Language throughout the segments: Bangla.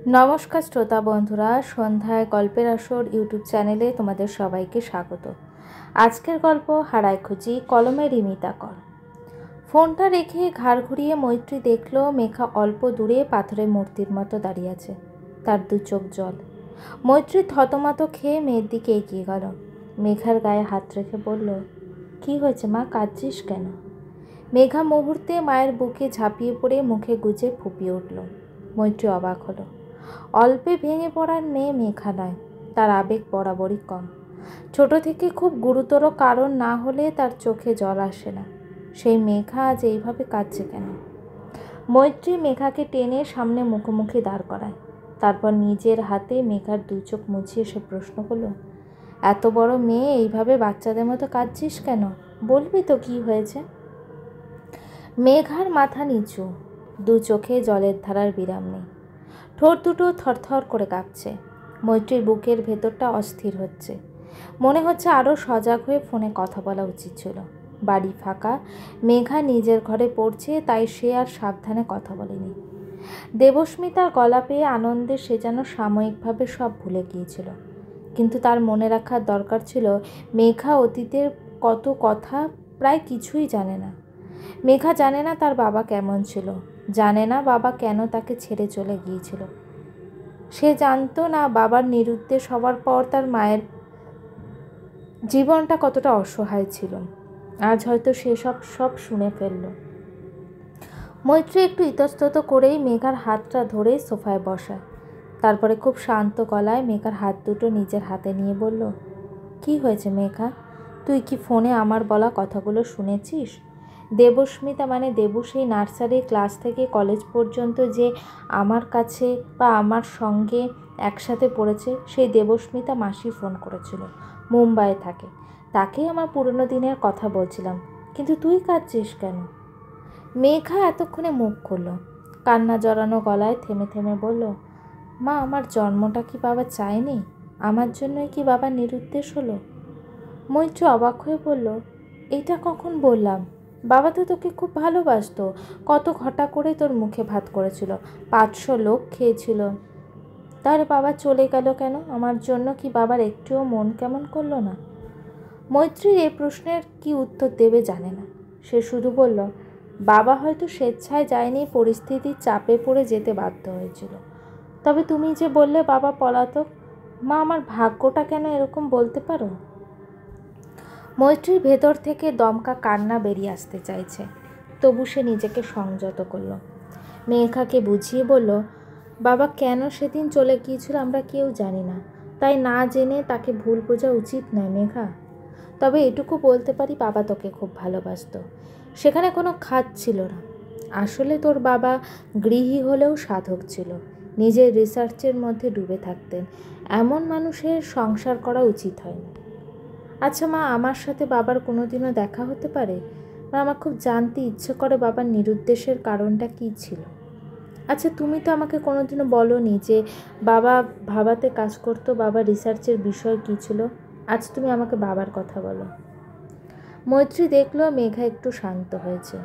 নমস্কার শ্রোতা বন্ধুরা, সন্ধ্যায় গল্পের আসর ইউটিউব চ্যানেলে তোমাদের সবাইকে স্বাগত। আজকের গল্প হারায় খুঁজি, কলমে রিমিতা কর। ফোনটা রেখে ঘাড় ঘুরিয়ে মৈত্রী দেখল মেঘা অল্প দূরে পাথরের মূর্তির মতো দাঁড়িয়ে আছে, তার দু চোখ জল। মৈত্রী থতমত খেয়ে মেয়ের দিকে এগিয়ে গেল। মেঘার গায়ে হাত রেখে বলল, কি হয়েছে মা, কাঁদছিস কেন? মেঘা মুহূর্তে মায়ের বুকে ঝাঁপিয়ে পড়ে মুখে গুজে ফুপিয়ে উঠল। মৈত্রী অবাক হলো। অল্পে ভেঙে পড়ার মেয়ে মেঘা নয়, তার আবেগ বরাবরই কম। ছোট থেকে খুব গুরুতর কারণ না হলে তার চোখে জল আসে না। সেই মেঘা আজ এইভাবে কাঁদছে কেন? মৈত্রী মেঘাকে টেনে সামনে মুখোমুখি দাঁড় করায়। তারপর নিজের হাতে মেঘার দু চোখ মুছিয়ে সে প্রশ্ন করল, এত বড় মেয়ে এইভাবে বাচ্চাদের মতো কাঁদছিস কেন? বলবি তো কি হয়েছে? মেঘার মাথা নিচু, দু চোখে জলের ধারার বিরাম নেই। ঠোঁট দুটো থরথর করে কাঁপছে। মৈত্রীর বুকের ভেতরটা অস্থির হচ্ছে। মনে হচ্ছে আরও সজাগ হয়ে ফোনে কথা বলা উচিত ছিল। বাড়ি ফাঁকা, মেঘা নিজের ঘরে পড়ছে, তাই সে আর সাবধানে কথা বলেনি। দেবস্মিতার গলা পেয়ে আনন্দে সে যেন সাময়িকভাবে সব ভুলে গিয়েছিল। কিন্তু তার মনে রাখার দরকার ছিল মেঘা অতীতের কত কথা প্রায় কিছুই জানে না। মেঘা জানে না তার বাবা কেমন ছিল, জানে না বাবা কেন তাকে ছেড়ে চলে গিয়েছিল। সে জানতো না বাবার নিরুদ্দেশ হওয়ার পর তার মায়ের জীবনটা কতটা অসহায় ছিল। আজ হয়তো সে সব শুনে ফেলল। মৈত্রী একটু ইতস্তত করেই মেঘার হাতটা ধরে সোফায় বসায়। তারপরে খুব শান্ত গলায় মেঘার হাত দুটো নিজের হাতে নিয়ে বলল, কি হয়েছে মেঘা? তুই কি ফোনে আমার বলা কথাগুলো শুনেছিস? দেবস্মিতা মানে দেবু সেই নার্সারি ক্লাস থেকে কলেজ পর্যন্ত যে আমার কাছে বা আমার সঙ্গে একসাথে পড়েছে, সেই দেবস্মিতা মাসি ফোন করেছিল, মুম্বাইয়ে থাকে। তাকেই আমার পুরনো দিনের কথা বলছিলাম। কিন্তু তুই কাঁদছিস কেন? মেঘা এতক্ষণে মুখ খুলল। কান্না জড়ানো গলায় থেমে থেমে বলল, মা, আমার জন্মটা কি বাবা চায়নি? আমার জন্যই কি বাবা নিরুদ্দেশ হলো? মৈত্রী অবাক হয়ে বলল, এটা কখন বললাম? বাবা তো তোকে খুব ভালোবাসতো, কত ঘটা করে তোর মুখে ভাত করেছিল, 500 লোক খেয়েছিল। তাহলে বাবা চলে গেল কেন? আমার জন্য কি বাবার একটুও মন কেমন করলো না? মৈত্রীর এই প্রশ্নের কি উত্তর দেবে জানে না। সে শুধু বলল, বাবা হয়তো স্বেচ্ছায় যায়নি, পরিস্থিতির চাপে পড়ে যেতে বাধ্য হয়েছিল। তবে তুমি যে বললে বাবা পলাতক, মা, আমার ভাগ্যটা কেন এরকম বলতে পারো? মৈত্রীর ভেতর থেকে দমকা কান্না বেরিয়ে আসতে চাইছে, তবু সে নিজেকে সংযত করল। মেঘাকে বুঝিয়ে বলল, বাবা কেন সেদিন চলে গিয়েছিল আমরা কেউ জানি না, তাই না জেনে তাকে ভুল বোঝা উচিত নয় মেঘা। তবে এটুকু বলতে পারি, বাবা তোকে খুব ভালোবাসতো, সেখানে কোনো খাত ছিল না। আসলে তোর বাবা গৃহী হলেও সাধক ছিল, নিজের রিসার্চের মধ্যে ডুবে থাকতেন। এমন মানুষের সংসার করা উচিত হয় না। আচ্ছা মা, আমার সাথে বাবার কোনো দিনও দেখা হতে পারে? আমার খুব জানতে ইচ্ছে করে বাবার নিরুদ্দেশের কারণটা কী ছিল। আচ্ছা, তুমি তো আমাকে কোনো দিনও বলোনি যে বাবা ভাবাতে কাজ করতো, বাবার রিসার্চের বিষয় কী ছিল। আজ তুমি আমাকে বাবার কথা বলো। মৈত্রী দেখলো মেঘা একটু শান্ত হয়েছে।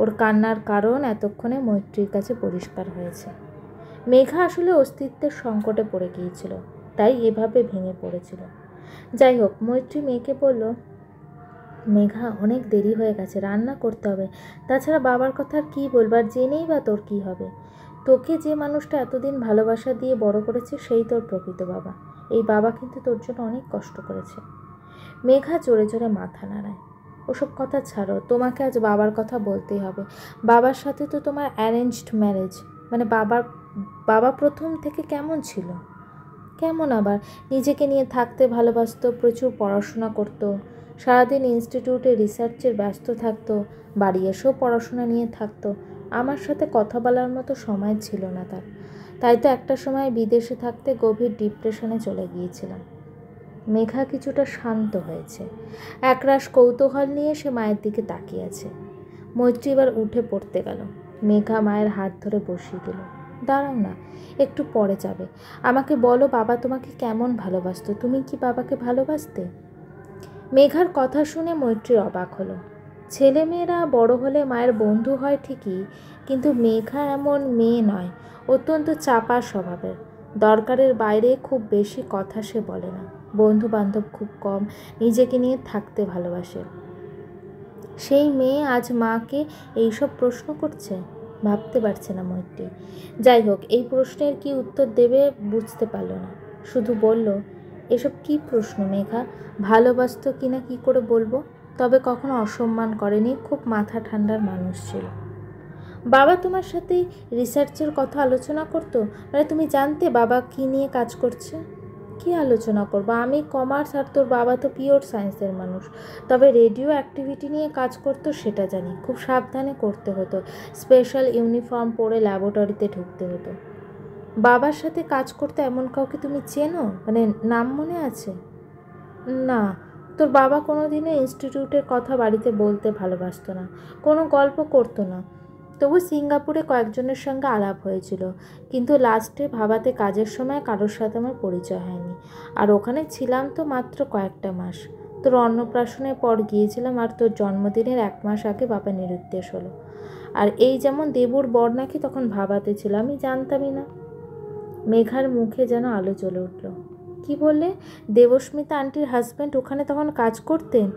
ওর কান্নার কারণ এতক্ষণে মৈত্রীর কাছে পরিষ্কার হয়েছে। মেঘা আসলে অস্তিত্বের সংকটে পড়ে গিয়েছিল, তাই এভাবে ভেঙে পড়েছিল। যাই হোক, মৈত্রী মেয়েকে বলল, মেঘা, অনেক দেরি হয়ে গেছে, রান্না করতে হবে। তাছাড়া বাবার কথা আর কী বলবার, জেনেই বা তোর কী হবে? তোকে যে মানুষটা এতদিন ভালোবাসা দিয়ে বড় করেছে সেই তোর প্রকৃত বাবা। এই বাবা কিন্তু তোর জন্য অনেক কষ্ট করেছে। মেঘা জোরে জোরে মাথা নাড়ায়। ওসব কথা ছাড়ো, তোমাকে আজ বাবার কথা বলতেই হবে। বাবার সাথে তো তোমার অ্যারেঞ্জড ম্যারেজ, মানে বাবা প্রথম থেকে কেমন ছিল? কেমন আবার? নিজেকে নিয়ে থাকতে ভালোবাসতো, প্রচুর পড়াশোনা করতো, সারাদিন ইনস্টিটিউটে রিসার্চের ব্যস্ত থাকতো, বাড়ি এসেও পড়াশোনা নিয়ে থাকতো। আমার সাথে কথা বলার মতো সময় ছিল না তার। তাই তো একটা সময় বিদেশে থাকতে গভীর ডিপ্রেশনে চলে গিয়েছিলাম। মেঘা কিছুটা শান্ত হয়েছে। একরাশ কৌতূহল নিয়ে সে মায়ের দিকে তাকিয়ে আছে। মৈত্রী এবার উঠে পড়তে গেল। মেঘা মায়ের হাত ধরে বসিয়ে দিল। দাঁড়াও না, একটু পরে যাবে। আমাকে বলো, বাবা তোমাকে কেমন ভালোবাসতো? তুমি কি বাবাকে ভালোবাসতে? মেঘার কথা শুনে মৈত্রী অবাক হলো। ছেলেমেয়েরা বড় হলে মায়ের বন্ধু হয় ঠিকই, কিন্তু মেঘা এমন মেয়ে নয়, অত্যন্ত চাপা স্বভাবের। দরকারের বাইরে খুব বেশি কথা সে বলে না, বন্ধু বান্ধব খুব কম, নিজেকে নিয়ে থাকতে ভালোবাসে। সেই মেয়ে আজ মাকে এইসব প্রশ্ন করছে, ভাবতে পারছে না মৈত্রী। যাই হোক, এই প্রশ্নের কি উত্তর দেবে বুঝতে পারল না, শুধু বলল, এসব কি প্রশ্ন মেঘা, ভালোবাসতো কিনা কি করে বলবো, তবে কখনো অসম্মান করেনি, খুব মাথা ঠান্ডার মানুষ ছিল। বাবা তোমার সাথে রিসার্চের কথা আলোচনা করতো? মানে তুমি জানতে বাবা কী নিয়ে কাজ করছে? কি আলোচনা করবো, আমি কমার্স আর তোর বাবা তো পিওর সায়েন্সের মানুষ। তবে রেডিও অ্যাক্টিভিটি নিয়ে কাজ করতো সেটা জানি, খুব সাবধানে করতে হতো, স্পেশাল ইউনিফর্ম পরে ল্যাবরেটরিতে ঢুকতে হতো। বাবার সাথে কাজ করতে এমন কাউকে তুমি চেনো, মানে নাম মনে আছে? না, তোর বাবা কোনো দিনও ইনস্টিটিউটের কথা বাড়িতে বলতে ভালোবাসতো না, কোনো গল্প করতো না। তবু সিঙ্গাপুরে কয়েকজনের সঙ্গে আলাপ হয়েছিল, কিন্তু লাস্টে ভাবাতে কাজের সময় কারোর সাথে আমার পরিচয় হয়নি। আর ওখানে ছিলাম তো মাত্র কয়েকটা মাস। তোর অন্নপ্রাশনের পর গিয়েছিলাম, আর তোর জন্মদিনের 1 মাস আগে বাবা নিরুদ্দেশ হলো। আর এই যেমন দেবুর বর নাকি তখন ভাবাতে ছিল, আমি জানতামই না। মেঘার মুখে যেন আলো জ্বলে উঠল। কি বললে? দেবস্মিতা আন্টির হাজব্যান্ড ওখানে তখন কাজ করতেন?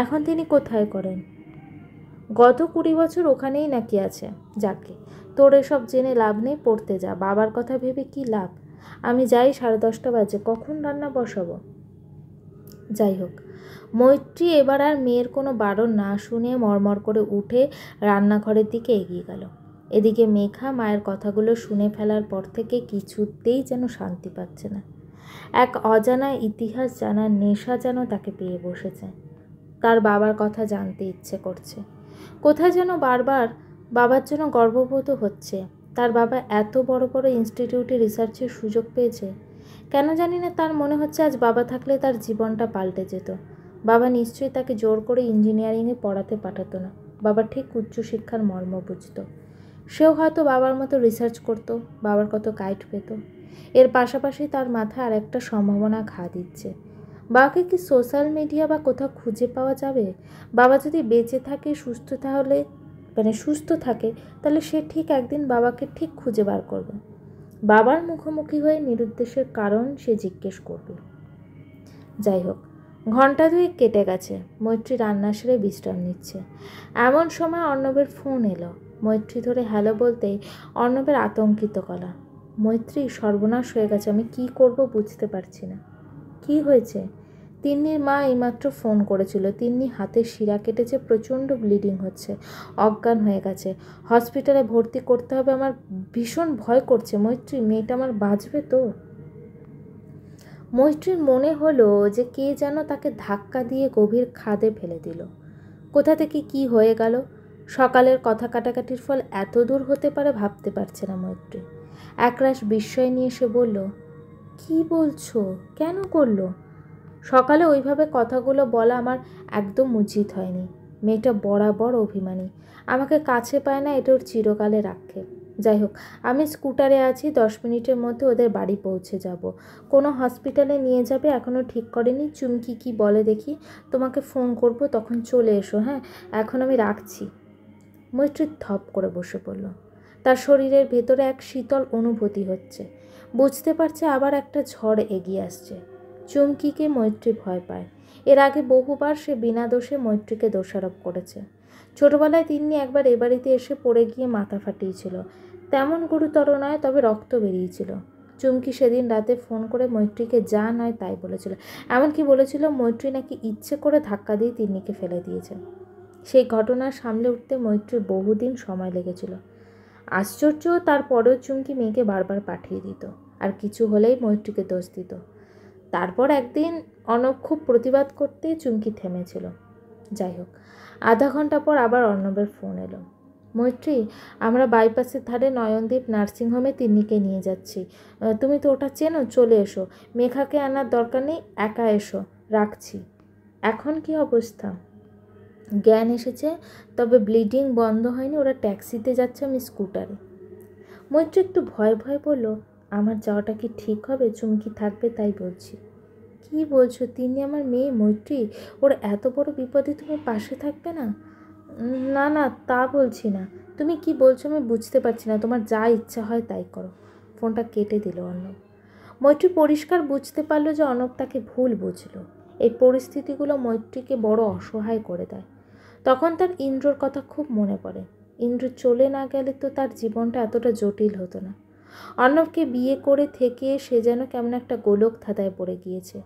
এখন তিনি কোথায় করেন? গত 20 বছর ওখানেই নাকি আছে। যাকে, তোর এসব জেনে লাভ নেই, পড়তে যা, বাবার কথা ভেবে কি লাভ। আমি যাই, 10:30 বাজে, কখন রান্না বসাবো? যাই হোক, মৈত্রী এবার আর মেয়ের কোনো বারণ না শুনে মরমর করে উঠে রান্নাঘরের দিকে এগিয়ে গেল। এদিকে মেঘা মায়ের কথাগুলো শুনে ফেলার পর থেকে কিছুতেই যেন শান্তি পাচ্ছে না। এক অজানা ইতিহাস জানার নেশা যেন তাকে পেয়ে বসেছে। তার বাবার কথা জানতে ইচ্ছে করছে। কোথায় যেন বারবার বাবার জন্য গর্ববোধ হচ্ছে। তার বাবা এত বড় বড় ইনস্টিটিউটে রিসার্চের সুযোগ পেয়েছে। কেন জানি না, তার মনে হচ্ছে আজ বাবা থাকলে তার জীবনটা পাল্টে যেত। বাবা নিশ্চয়ই তাকে জোর করে ইঞ্জিনিয়ারিংয়ে পড়াতে পাঠাতো না। বাবা ঠিক উচ্চশিক্ষার মর্ম বুঝত। সেও হয়তো বাবার মতো রিসার্চ করত, বাবার কত গাইড পেত। এর পাশাপাশি তার মাথায় আর একটা সম্ভাবনা ঘা দিচ্ছে। বাবাকে কি সোশ্যাল মিডিয়া বা কোথাও খুঁজে পাওয়া যাবে? বাবা যদি বেঁচে থাকে, সুস্থ থাকে, তাহলে সে ঠিক একদিন বাবাকে ঠিক খুঁজে বার করবে। বাবার মুখোমুখি হয়ে নিরুদ্দেশের কারণ সে জিজ্ঞেস করবে। যাই হোক, ঘন্টা 2 কেটে গেছে। মৈত্রী রান্না সেরে বিশ্রাম নিচ্ছে। এমন সময় অর্ণবের ফোন এলো। মৈত্রী ধরে হ্যালো বলতেই অর্ণবের আতঙ্কিত গলা, মৈত্রী, সর্বনাশ হয়ে গেছে, আমি কি করব বুঝতে পারছি না। কি হয়েছে? তিন্নির মা এইমাত্র ফোন করেছিল। তিন্নি হাতের শিরা কেটেছে, প্রচণ্ড ব্লিডিং হচ্ছে, অজ্ঞান হয়ে গেছে, হসপিটালে ভর্তি করতে হবে। আমার ভীষণ ভয় করছে মৈত্রী, মেয়েটা আমার বাঁচবে তো? মৈত্রীর মনে হলো যে কে যেন তাকে ধাক্কা দিয়ে গভীর খাদে ফেলে দিল। কোথা থেকে কি হয়ে গেল? সকালের কথা কাটাকাটির ফল এত দূর হতে পারে ভাবতে পারছে না মৈত্রী। একরাশ বিস্ময় নিয়ে সে বলল, কি বলছো? কেন করলো? সকালে ওইভাবে কথাগুলো বলা আমার একদম উচিত হয়নি। মেয়েটা বরাবর অভিমানী, আমাকে কাছে পায় না, এটা ওর চিরকালের আক্ষেপ। যাই হোক, আমি স্কুটারে আছি, 10 মিনিটের মধ্যে ওদের বাড়ি পৌঁছে যাব। কোনো হসপিটালে নিয়ে যাবে এখনও ঠিক করেনি। চুমকি কি বলে দেখি, তোমাকে ফোন করব, তখন চলে এসো। হ্যাঁ, এখন আমি রাখছি। মৈত্রী ধপ করে বসে পড়ল। তার শরীরের ভেতরে এক শীতল অনুভূতি হচ্ছে। বুঝতে পারছে আবার একটা ঝড় এগিয়ে আসছে। চুমকিকে মৈত্রী ভয় পায়। এর আগে বহুবার সে বিনা দোষে মৈত্রীকে দোষারোপ করেছে। ছোটবেলায় তিনি একবার এ বাড়িতে এসে পড়ে গিয়ে মাথা ফাটিয়েছিল। তেমন গুরুতর নয়, তবে রক্ত বেরিয়েছিল। চুমকি সেদিন রাতে ফোন করে মৈত্রীকে যা নয় তাই বলেছিল। এমনকি বলেছিল মৈত্রী নাকি ইচ্ছে করে ধাক্কা দিয়ে তিন্নিকে ফেলে দিয়েছে। সেই ঘটনা সামলে উঠতে মৈত্রীর বহুদিন সময় লেগেছিল। আশ্চর্য, তারপরেও চুমকি মেয়েকে বারবার পাঠিয়ে দিত, আর কিছু হলেই মৈত্রীকে দোষ দিত। তারপর একদিন অর্ণব খুব প্রতিবাদ করতে চুমকি থেমেছিল। যাই হোক, আধা ঘন্টা পর আবার অর্ণবের ফোন এলো। মৈত্রী, আমরা বাইপাসের ধারে নয়নদ্বীপ নার্সিংহোমে তিন্নিকে নিয়ে যাচ্ছি। তুমি তো ওটা চেনো, চলে এসো। মেঘাকে আনার দরকার নেই, একা এসো, রাখছি। এখন কি অবস্থা? জ্ঞান এসেছে, তবে ব্লিডিং বন্ধ হয়নি। ওরা ট্যাক্সিতে যাচ্ছে, আমি স্কুটারে। মৈত্রী একটু ভয় ভয় বলল, আমার যাওয়াটা কি ঠিক হবে? চুমকি থাকবে তাই বলছি। কি বলছো? তিনি আমার মেয়ে মৈত্রী, ওর এত বড় বিপদে তুমি পাশে থাকবে না? না না, তা বলছি না। তুমি কি বলছো আমি বুঝতে পারছি না। তোমার যা ইচ্ছা হয় তাই করো। ফোনটা কেটে দিল অর্ণব। মৈত্রী পরিষ্কার বুঝতে পারল যে অর্ণব তাকে ভুল বুঝল। এই পরিস্থিতিগুলো মৈত্রীকে বড় অসহায় করে দেয়। তখন তার ইন্দ্রর কথা খুব মনে পড়ে। ইন্দ্র চলে না গেলে তো তার জীবনটা এতটা জটিল হতো না। অর্ণবকে বিয়ে করে থেকে সে যেন কেমন একটা গোলক ধাঁধায় পড়ে গিয়েছে।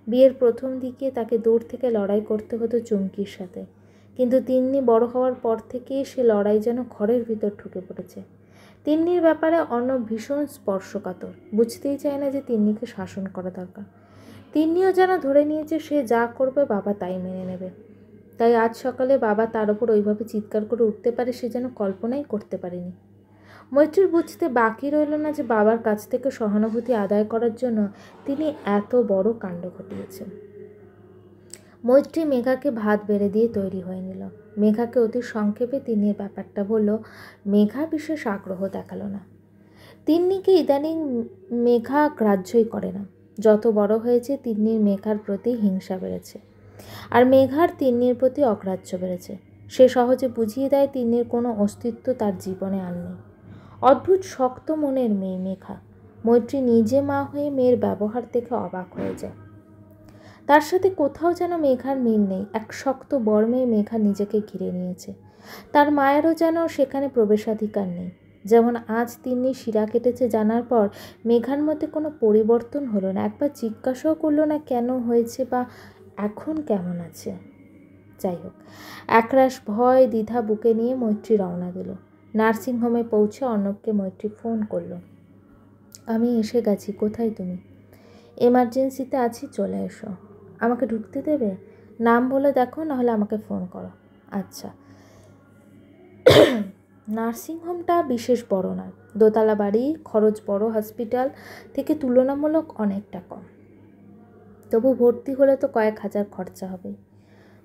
বিয়ের প্রথম দিকে তাকে দূর থেকে লড়াই করতে হতো চুমকির সাথে, কিন্তু তিন্নি বড় হওয়ার পর থেকে সে লড়াই যেন ঘরের ভিতর ঢুকে পড়েছে। তিন্নির ব্যাপারে অর্ণব ভীষণ স্পর্শকাতর, বুঝতেই চায় না যে তিন্নিকে শাসন করা দরকার। তিন্নিও যেন ধরে নিয়েছে সে যা করবে বাবা তাই মেনে নেবে। তাই আজ সকালে বাবা তার ওপর ওইভাবে চিৎকার করে উঠতে পারে সে যেন কল্পনাই করতে পারেনি। মৈত্রীর বুঝতে বাকি রইল না যে বাবার কাছ থেকে সহানুভূতি আদায় করার জন্য তিনি এত বড় কাণ্ড ঘটিয়েছেন। মৈত্রী মেঘাকে ভাত বেড়ে দিয়ে তৈরি হয়ে নিল। মেঘাকে অতি সংক্ষেপে তিন্নির ব্যাপারটা বলল। মেঘা বিশেষ আগ্রহ দেখালো না। তিন্নিকে ইদানিং মেঘা গ্রাহ্যই করে না। যত বড় হয়েছে তিন্নির মেঘার প্রতি হিংসা বেড়েছে, আর মেঘার তিন্নির প্রতি অগ্রাহ্য বেড়েছে। সে সহজে বুঝিয়ে দেয় তিন্নির কোনো অস্তিত্ব তার জীবনে আর নেই। অদ্ভুত শক্ত মনের মেয়ে মেঘা। মৈত্রী নিজে মা হয়ে মেয়ের ব্যবহার দেখে অবাক হয়ে যায়। তার সাথে কোথাও যেন মেঘার মিল নেই। এক শক্ত বর্মে মেঘা নিজেকে ঘিরে নিয়েছে। তার মায়েরও যেন সেখানে প্রবেশাধিকার নেই। যেমন আজ তিন্নি শিরা কেটেছে জানার পর মেঘার মধ্যে কোনো পরিবর্তন হলো না। একবার জিজ্ঞাসাও করলো না কেন হয়েছে বা এখন কেমন আছে। যাই হোক, একরাশ ভয় দ্বিধা বুকে নিয়ে মৈত্রী রওনা দিল। নার্সিংহোমে পৌঁছে অর্ণবকে মৈত্রী ফোন করলো। আমি এসে গেছি, কোথায় তুমি? এমার্জেন্সিতে আছি, চলে এসো। আমাকে ঢুকতে দেবে? নাম বলে দেখো, নাহলে আমাকে ফোন করো। আচ্ছা। নার্সিংহোমটা বিশেষ বড় নয়, দোতলা বাড়ি, খরচ বড় হসপিটাল থেকে তুলনামূলক অনেকটা কম। তবু ভর্তি হলে তো কয়েক হাজার খরচা হবে।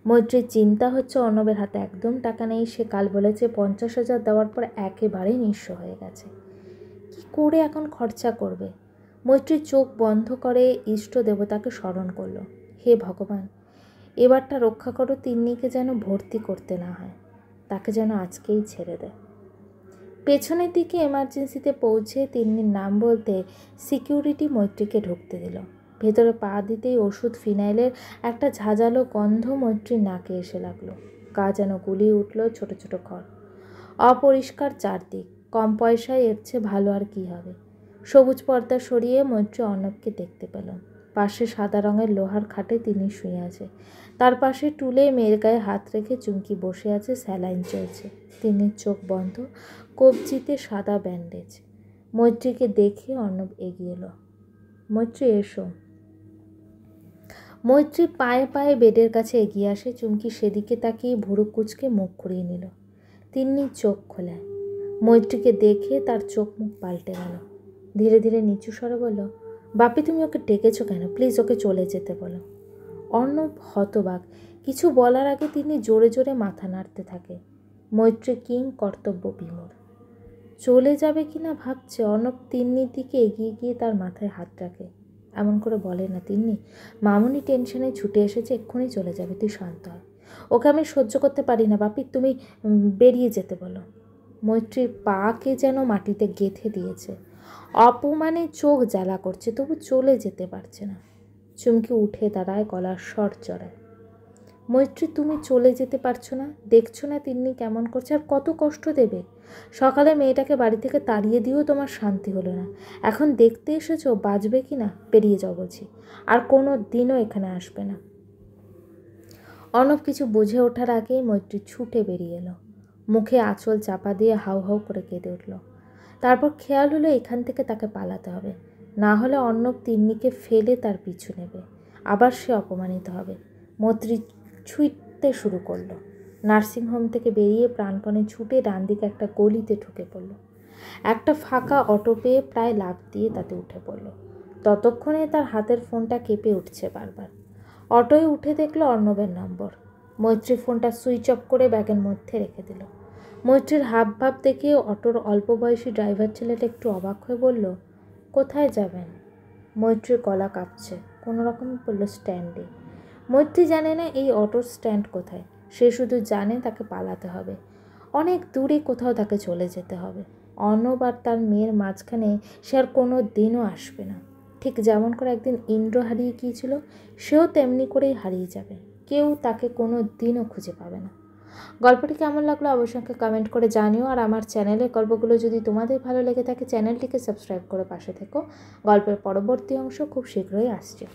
মৈত্রীর চিন্তা হচ্ছে অর্ণবের হাতে একদম টাকা নেই। সে কাল বলেছে 50,000 দেওয়ার পর একেবারেই নিঃস্ব হয়ে গেছে। কি করে এখন খরচা করবে? মৈত্রী চোখ বন্ধ করে ইষ্ট দেবতাকে স্মরণ করল। হে ভগবান, এবারটা রক্ষা করো, তিন্নিকে যেন ভর্তি করতে না হয়, তাকে যেন আজকেই ছেড়ে দেয়। পেছনের দিকে এমার্জেন্সিতে পৌঁছে তিন্নির নাম বলতে সিকিউরিটি মৈত্রীকে ঢুকতে দিল। ভেতরে পা দিতেই ওষুধ ফিনাইলের একটা ঝাঁঝালো গন্ধ মৈত্রীর নাকে এসে লাগলো। গা যেন গুলিয়ে উঠল ছোট ছোট ঘর, অপরিষ্কার চারদিক। কম পয়সায় এর চেয়ে ভালো আর কি হবে। সবুজ পর্দা সরিয়ে মৈত্রী অর্ণবকে দেখতে পেল। পাশে সাদা রঙের লোহার খাটে তিনি শুয়ে আছে। তার পাশে টুলে মেয়ের গায়ে হাত রেখে চুমকি বসে আছে, স্যালাইন চলছে। তিনি চোখ বন্ধ, কবজিতে সাদা ব্যান্ডেজ। মৈত্রীকে দেখে অর্ণব এগিয়ে এলো। মৈত্রী এসো। মৈত্রী পায়ে পায়ে বেডের কাছে এগিয়ে আসে। চুমকি সেদিকে তাকিয়ে ভুরু কুঁচকে মুখ ঘুরিয়ে নিল। তিন্নি চোখ খোলে। মৈত্রীকে দেখে তার চোখ মুখ পাল্টে গেল। ধীরে ধীরে নিচু স্বরে বলল, বাপি তুমি ওকে ডেকেছো কেন? প্লিজ ওকে চলে যেতে বলো। অর্ণব হতবাক। কিছু বলার আগে তিনি জোরে জোরে মাথা নাড়তে থাকে। মৈত্রী কিং কর্তব্য বিমূঢ়। চলে যাবে কি না ভাবছে। অর্ণব তিন্নির দিকে এগিয়ে গিয়ে তার মাথায় হাত রাখে। এমন করে বলে না তিন্নি, মামুনি টেনশনে ছুটে এসেছে, এক্ষুনি চলে যাবে, তুই শান্ত হ। ওকে আমি সহ্য করতে পারি না বাপি, তুমি বেরিয়ে যেতে বলো। মৈত্রীর পাকে যেন মাটিতে গেঁথে দিয়েছে। অপমানে চোখ জ্বালা করছে, তবু চলে যেতে পারছে না। চুমকি উঠে দাঁড়ায়, গলার স্বর চড়ায়। মৈত্রী তুমি চলে যেতে পারছো না? দেখছো না তিন্নি কেমন করছে? আর কত কষ্ট দেবে? সকালে মেয়েটাকে বাড়ি থেকে তাড়িয়ে দিয়েও তোমার শান্তি হলো না। এখন দেখতে এসেছো বাঁচবে কি না? বেরিয়ে যাও বলছি, আর কোনো দিনও এখানে আসবে না। অর্ণব কিছু বুঝে ওঠার আগেই মৈত্রী ছুটে বেরিয়ে এলো। মুখে আঁচল চাপা দিয়ে হাউ হাউ করে কেঁদে উঠল। তারপর খেয়াল হলো এখান থেকে তাকে পালাতে হবে, না হলে অর্ণব তিন্নিকে ফেলে তার পিছু নেবে। আবার সে অপমানিত হবে। মৈত্রী ছুটতে শুরু করলো। নার্সিংহোম থেকে বেরিয়ে প্রাণপণে ছুটে ডান দিকে একটা গলিতে ঢুকে পড়ল। একটা ফাঁকা অটো পেয়ে প্রায় লাফ দিয়ে তাতে উঠে পড়ল। ততক্ষণে তার হাতের ফোনটা কেঁপে উঠছে বারবার। অটোয় উঠে দেখলো অর্ণবের নম্বর। মৈত্রী ফোনটা সুইচ অফ করে ব্যাগের মধ্যে রেখে দিল। মৈত্রীর হাব ভাব দেখে অটোর অল্প বয়সী ড্রাইভার ছেলেটা একটু অবাক হয়ে বলল, কোথায় যাবেন? মৈত্রীর গলা কাঁপছে। কোনো রকমে বলল, স্ট্যান্ডে। মৈত্রী জানে না এই অটোর স্ট্যান্ড কোথায়। সে শুধু জানে তাকে পালাতে হবে, অনেক দূরে কোথাও তাকে চলে যেতে হবে। অর্ণব আর তার মেয়ের মাঝখানে সে আর কোনো দিনও আসবে না। ঠিক যেমন করে একদিন ইন্দ্র হারিয়ে গিয়েছিল, সেও তেমনি করেই হারিয়ে যাবে। কেউ তাকে কোনো দিনও খুঁজে পাবে না। গল্পটি কেমন লাগলো অবশ্যই কমেন্ট করে জানিও। আর আমার চ্যানেলের গল্পগুলো যদি তোমাদের ভালো লেগে থাকে চ্যানেলটিকে সাবস্ক্রাইব করে পাশে থেকো। গল্পের পরবর্তী অংশ খুব শীঘ্রই আসছে।